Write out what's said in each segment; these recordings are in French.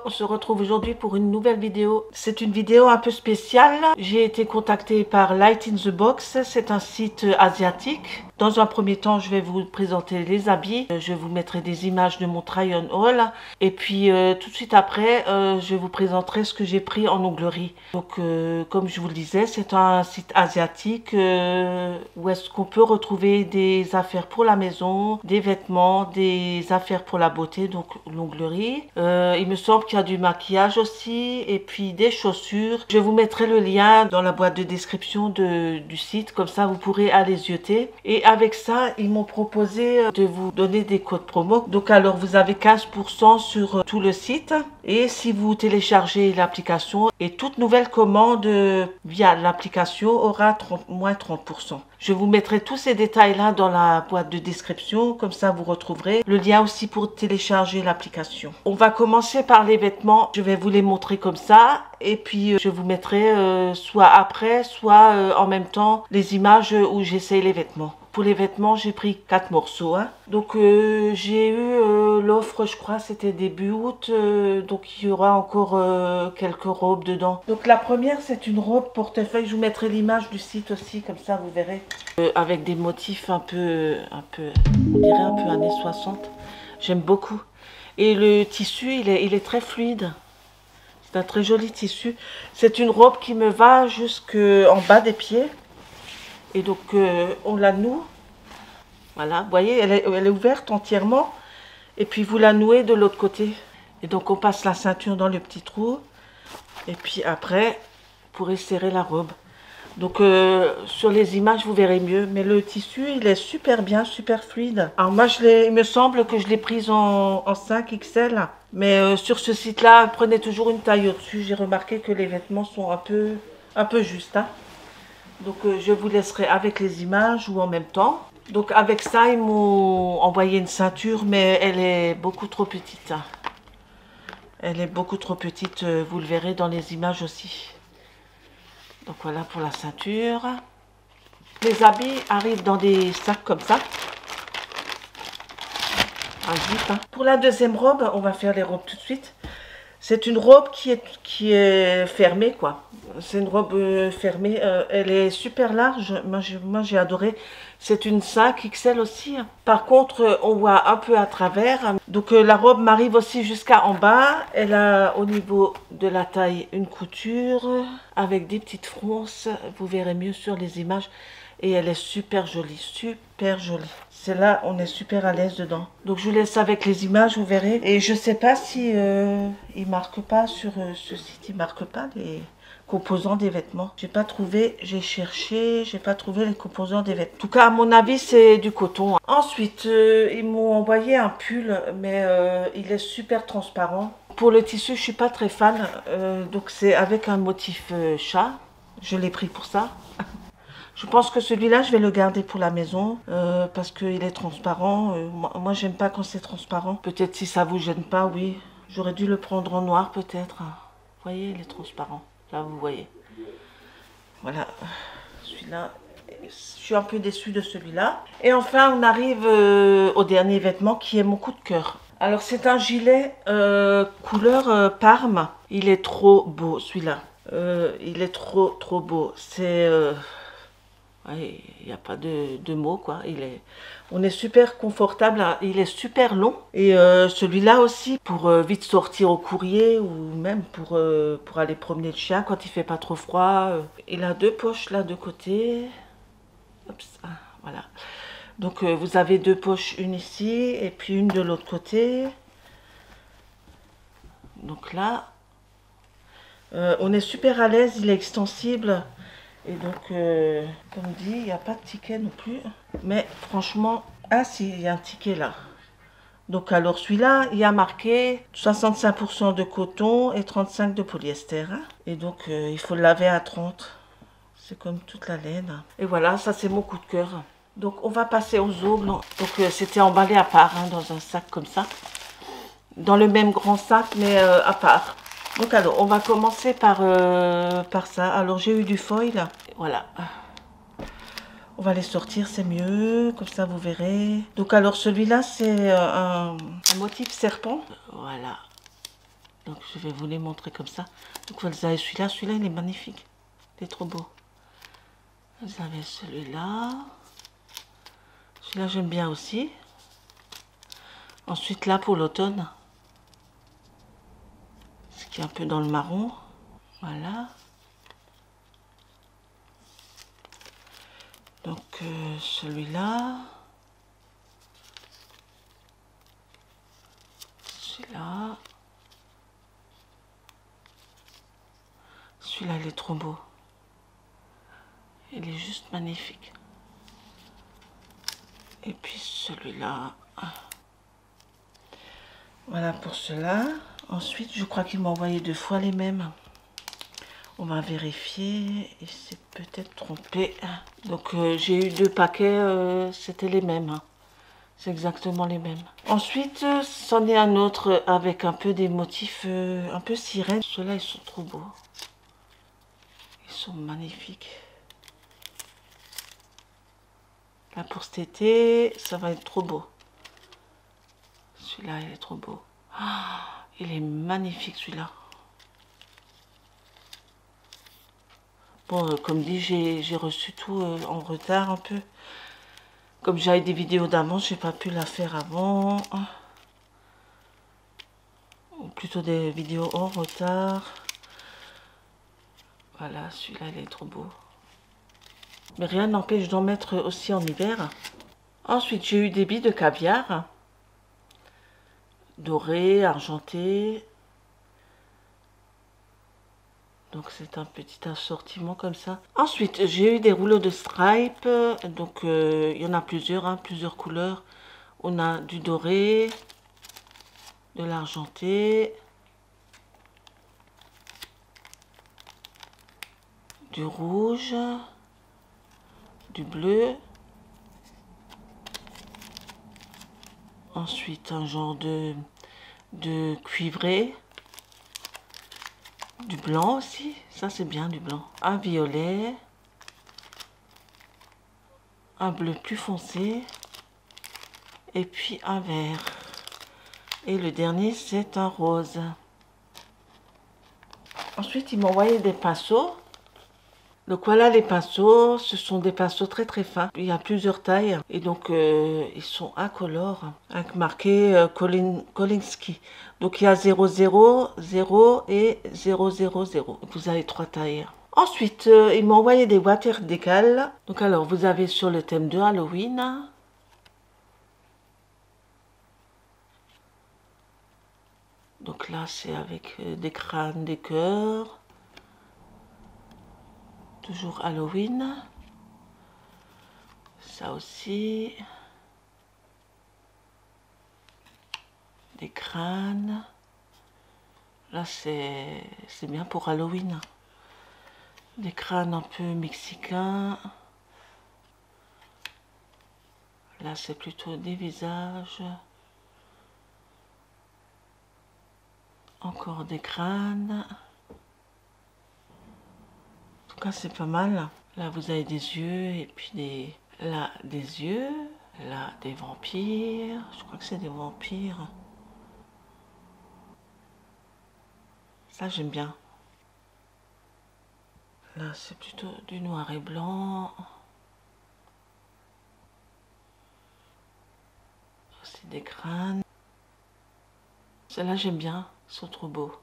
on se retrouve aujourd'hui pour une nouvelle vidéo. C'est une vidéo un peu spéciale. J'ai été contactée par Light in the Box, c'est un site asiatique. Dans un premier temps, je vais vous présenter les habits. Je vous mettrai des images de mon try-on haul. Et puis tout de suite après, je vous présenterai ce que j'ai pris en onglerie. Donc comme je vous le disais, c'est un site asiatique où est-ce qu'on peut retrouver des affaires pour la maison, des vêtements, des affaires pour la beauté, donc l'onglerie. Il me semble qu'il y a du maquillage aussi et puis des chaussures. Je vous mettrai le lien dans la boîte de description du site, comme ça vous pourrez aller zioter. Et avec ça, ils m'ont proposé de vous donner des codes promo. Donc alors vous avez 15% sur tout le site. Et si vous téléchargez l'application, et toute nouvelle commande via l'application aura moins 30%. Je vous mettrai tous ces détails là dans la boîte de description, comme ça vous retrouverez le lien aussi pour télécharger l'application. On va commencer par les vêtements, je vais vous les montrer comme ça et puis je vous mettrai soit après, soit en même temps les images où j'essaye les vêtements. Pour les vêtements, j'ai pris 4 morceaux. Donc j'ai eu l'offre, je crois, c'était début août. Donc il y aura encore quelques robes dedans. Donc la première, c'est une robe portefeuille. Je vous mettrai l'image du site aussi, comme ça vous verrez. Avec des motifs un peu, on dirait un peu années 60. J'aime beaucoup. Et le tissu, il est très fluide. C'est un très joli tissu. C'est une robe qui me va jusqu'en bas des pieds. Et donc, on la noue. Voilà, vous voyez, elle est ouverte entièrement. Et puis, vous la nouez de l'autre côté. Et donc, on passe la ceinture dans le petit trou. Et puis après, vous pourrez serrer la robe. Donc, sur les images, vous verrez mieux. Mais le tissu, il est super bien, super fluide. Alors, moi, il me semble que je l'ai prise en 5XL. Mais sur ce site-là, prenez toujours une taille au-dessus. J'ai remarqué que les vêtements sont un peu justes, Donc je vous laisserai avec les images ou en même temps. Donc avec ça, ils m'ont envoyé une ceinture, mais elle est beaucoup trop petite. Elle est beaucoup trop petite, vous le verrez dans les images aussi. Donc voilà pour la ceinture. Les habits arrivent dans des sacs comme ça. Un zip. Pour la deuxième robe, on va faire les robes tout de suite. C'est une robe qui est fermée, quoi. C'est une robe fermée. Elle est super large. Moi, j'ai adoré. C'est une 5XL aussi. Par contre, on voit un peu à travers. Donc, la robe m'arrive aussi jusqu'à en bas. Elle a au niveau de la taille une couture avec des petites fronces. Vous verrez mieux sur les images. Et elle est super jolie, super jolie. Celle-là, on est super à l'aise dedans. Donc, je vous laisse avec les images, vous verrez. Et je sais pas si ils marquent pas sur ce site, ils marquent pas les composants des vêtements. J'ai pas trouvé, j'ai cherché, j'ai pas trouvé les composants des vêtements. En tout cas, à mon avis, c'est du coton. Ensuite, ils m'ont envoyé un pull, mais il est super transparent. Pour le tissu, je suis pas très fan. Donc, c'est avec un motif chat. Je l'ai pris pour ça. Je pense que celui-là, je vais le garder pour la maison parce qu'il est transparent. Moi, j'aime pas quand c'est transparent. Peut-être si ça vous gêne pas, oui. J'aurais dû le prendre en noir peut-être. Vous voyez, il est transparent. Là, vous voyez. Voilà. Celui-là, je suis un peu déçue de celui-là. Et enfin, on arrive au dernier vêtement qui est mon coup de cœur. Alors, c'est un gilet couleur Parme. Il est trop beau, celui-là. Il est trop beau. C'est... il n'y a pas de mots, quoi. On est super confortable, il est super long. Et celui-là aussi, pour vite sortir au courrier ou même pour aller promener le chien quand il fait pas trop froid. Il a 2 poches là de côté. Hop, voilà. Donc vous avez 2 poches, une ici et puis une de l'autre côté. Donc là, on est super à l'aise, il est extensible. Et donc, comme dit, il n'y a pas de ticket non plus. Mais franchement, ah si, il y a un ticket là. Donc alors celui-là, il y a marqué 65% de coton et 35% de polyester. Et donc, il faut le laver à 30. C'est comme toute la laine. Et voilà, ça c'est mon coup de cœur. Donc on va passer aux ongles. Donc c'était emballé à part, dans un sac comme ça. Dans le même grand sac, mais à part. Donc alors, on va commencer par ça. Alors, j'ai eu du foil. Voilà. On va les sortir, c'est mieux. Comme ça, vous verrez. Donc alors, celui-là, c'est un motif serpent. Voilà. Donc je vais vous les montrer comme ça. Donc vous avez celui-là, celui-là il est magnifique. Il est trop beau. Vous avez celui-là. Celui-là j'aime bien aussi. Ensuite là pour l'automne. Ce qui est un peu dans le marron. Voilà. Donc celui-là. Celui-là. Celui-là il est trop beau. Il est juste magnifique. Et puis celui-là. Voilà pour cela. Ensuite, je crois qu'il m'a envoyé 2 fois les mêmes. On va vérifier. Il s'est peut-être trompé. Donc j'ai eu 2 paquets. C'était les mêmes. C'est exactement les mêmes. Ensuite, c'en est un autre avec un peu des motifs un peu sirène. Ceux-là, ils sont trop beaux. Ils sont magnifiques. Là, pour cet été, ça va être trop beau. Celui-là, il est trop beau. Ah, il est magnifique, celui-là. Bon, comme dit, j'ai reçu tout en retard un peu. Comme j'avais des vidéos d'avance, j'ai pas pu la faire avant. Ou plutôt des vidéos en retard. Voilà, celui-là, il est trop beau. Mais rien n'empêche d'en mettre aussi en hiver. Ensuite, j'ai eu des billes de caviar. Dorées, argentées. Donc c'est un petit assortiment comme ça. Ensuite, j'ai eu des rouleaux de stripes. Donc il y en a plusieurs, hein, plusieurs couleurs. On a du doré, de l'argenté, du rouge, du bleu. Ensuite, un genre de cuivré. Du blanc aussi, ça c'est bien du blanc. Un violet. Un bleu plus foncé. Et puis un vert. Et le dernier, c'est un rose. Ensuite, ils m'ont envoyé des pinceaux. Donc voilà les pinceaux, ce sont des pinceaux très très fins. Il y a plusieurs tailles et donc ils sont incolores avec marqué Kolinsky. Donc il y a 000 et 000. Vous avez 3 tailles. Ensuite, ils m'ont envoyé des water décales. Donc alors vous avez sur le thème de Halloween. Donc là c'est avec des crânes, des cœurs. Toujours Halloween. Ça aussi. Des crânes. Là, c'est bien pour Halloween. Des crânes un peu mexicains. Là, c'est plutôt des visages. Encore des crânes. En tout cas, c'est pas mal. Là, vous avez des yeux et puis des... Là, des yeux. Là, des vampires. Je crois que c'est des vampires. Ça, j'aime bien. Là, c'est plutôt du noir et blanc. C'est des crânes. Celles-là, j'aime bien. Ils sont trop beaux.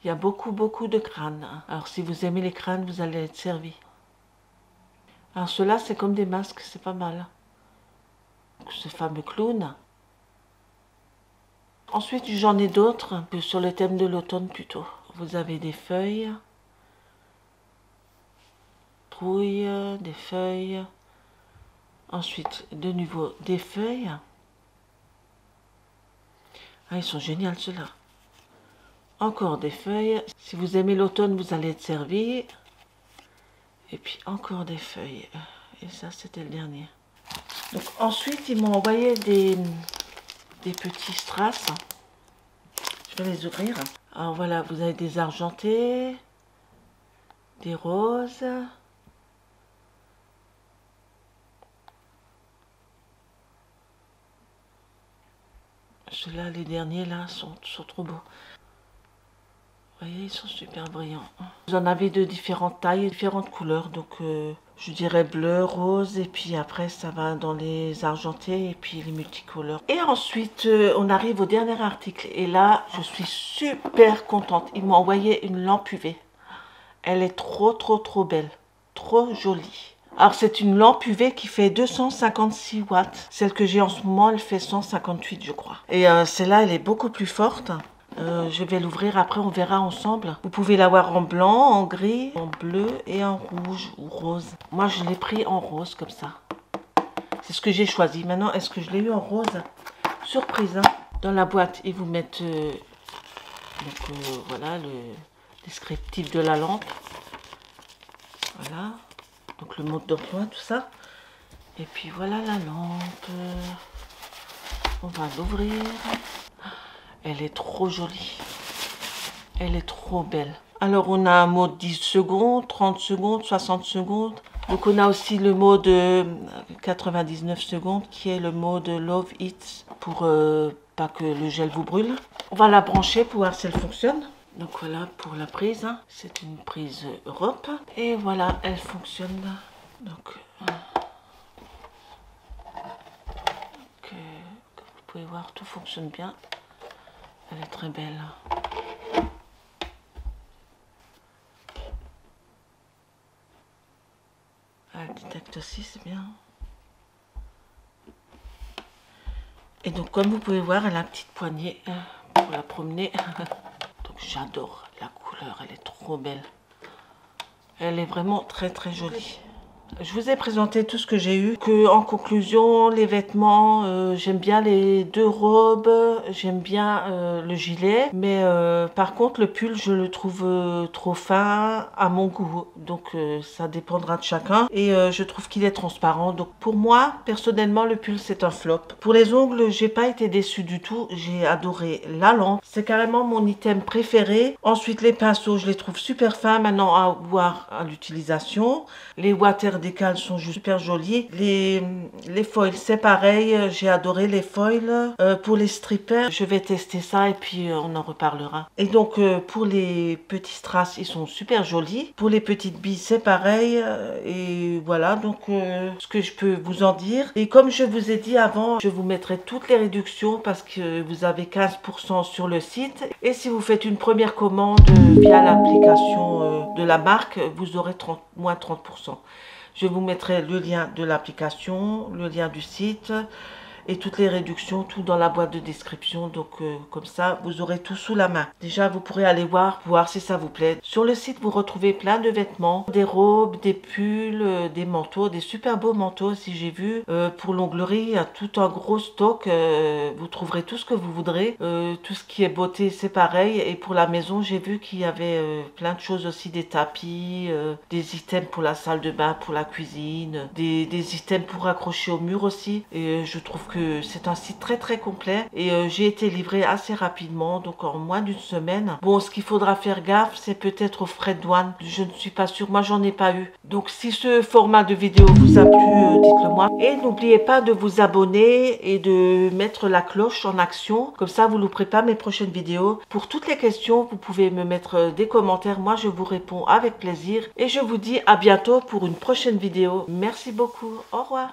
Il y a beaucoup de crânes. Alors, si vous aimez les crânes, vous allez être servi. Alors, ceux-là, c'est comme des masques. C'est pas mal. Ce fameux clown. Ensuite, j'en ai d'autres, un peu sur le thème de l'automne plutôt. Vous avez des feuilles, trouilles, des feuilles. Ensuite, de nouveau, des feuilles. Ah, ils sont géniaux ceux-là. Encore des feuilles. Si vous aimez l'automne, vous allez être servi. Et puis encore des feuilles. Et ça, c'était le dernier. Donc ensuite, ils m'ont envoyé des petits strass. Je vais les ouvrir. Alors voilà, vous avez des argentés, des roses, Ceux-là, les derniers là, sont trop beaux. Vous voyez, ils sont super brillants. Vous en avez de différentes tailles, différentes couleurs. Donc, je dirais bleu, rose. Et puis après, ça va dans les argentés et puis les multicolores. Et ensuite, on arrive au dernier article. Et là, je suis super contente. Ils m'ont envoyé une lampe UV. Elle est trop belle. Trop jolie. Alors, c'est une lampe UV qui fait 256 watts. Celle que j'ai en ce moment, elle fait 158, je crois. Et celle-là, elle est beaucoup plus forte. Je vais l'ouvrir, après on verra ensemble. Vous pouvez l'avoir en blanc, en gris, en bleu et en rouge ou rose. Moi je l'ai pris en rose comme ça. C'est ce que j'ai choisi. Maintenant, est-ce que je l'ai eu en rose? Surprise, hein. Dans la boîte, ils vous mettent voilà le descriptif de la lampe. Voilà. Donc le mode d'emploi, tout ça. Et puis voilà la lampe. On va l'ouvrir. Elle est trop jolie. Elle est trop belle. Alors, on a un mode 10 secondes, 30 secondes, 60 secondes. Donc, on a aussi le mode 99 secondes qui est le mode Love It pour pas que le gel vous brûle. On va la brancher pour voir si elle fonctionne. Donc, voilà pour la prise. Hein. C'est une prise Europe. Et voilà, elle fonctionne. Donc, comme vous pouvez voir, tout fonctionne bien. Elle est très belle. Elle détecte aussi, c'est bien. Et donc, comme vous pouvez voir, elle a une petite poignée pour la promener. Donc, j'adore la couleur, elle est trop belle. Elle est vraiment très jolie. Je vous ai présenté tout ce que j'ai eu. En conclusion, les vêtements, j'aime bien les deux robes, j'aime bien le gilet. Mais par contre, le pull, je le trouve trop fin à mon goût. Donc ça dépendra de chacun. Et je trouve qu'il est transparent. Donc pour moi, personnellement, le pull, c'est un flop. Pour les ongles, j'ai pas été déçue du tout. J'ai adoré la lampe. C'est carrément mon item préféré. Ensuite, les pinceaux, je les trouve super fins maintenant à voir à l'utilisation. Les water décales sont juste super jolies. Les foils, c'est pareil. J'ai adoré les foils. Pour les strippers, je vais tester ça et puis on en reparlera. Et donc, pour les petits strass, ils sont super jolis. Pour les petites billes, c'est pareil. Et voilà, donc ce que je peux vous en dire. Et comme je vous ai dit avant, je vous mettrai toutes les réductions parce que vous avez 15% sur le site. Et si vous faites une première commande via l'application de la marque, vous aurez moins 30%. Je vous mettrai le lien de l'application, le lien du site et toutes les réductions, tout dans la boîte de description. Donc comme ça, vous aurez tout sous la main. Déjà, vous pourrez aller voir si ça vous plaît. Sur le site, vous retrouvez plein de vêtements, des robes, des pulls, des manteaux, des super beaux manteaux aussi, j'ai vu. Pour l'onglerie, il y a tout un gros stock. Vous trouverez tout ce que vous voudrez. Tout ce qui est beauté, c'est pareil. Et pour la maison, j'ai vu qu'il y avait plein de choses aussi, des tapis, des items pour la salle de bain, pour la cuisine, des items pour accrocher au mur aussi. Et je trouve que c'est un site très complet et j'ai été livré assez rapidement, donc en moins d'une semaine. Bon, ce qu'il faudra faire gaffe, c'est peut-être aux frais de douane. Je ne suis pas sûre, moi j'en ai pas eu. Donc si ce format de vidéo vous a plu, dites-le moi. Et n'oubliez pas de vous abonner et de mettre la cloche en action. Comme ça, vous ne louperez pas mes prochaines vidéos. Pour toutes les questions, vous pouvez me mettre des commentaires. Moi, je vous réponds avec plaisir. Et je vous dis à bientôt pour une prochaine vidéo. Merci beaucoup. Au revoir.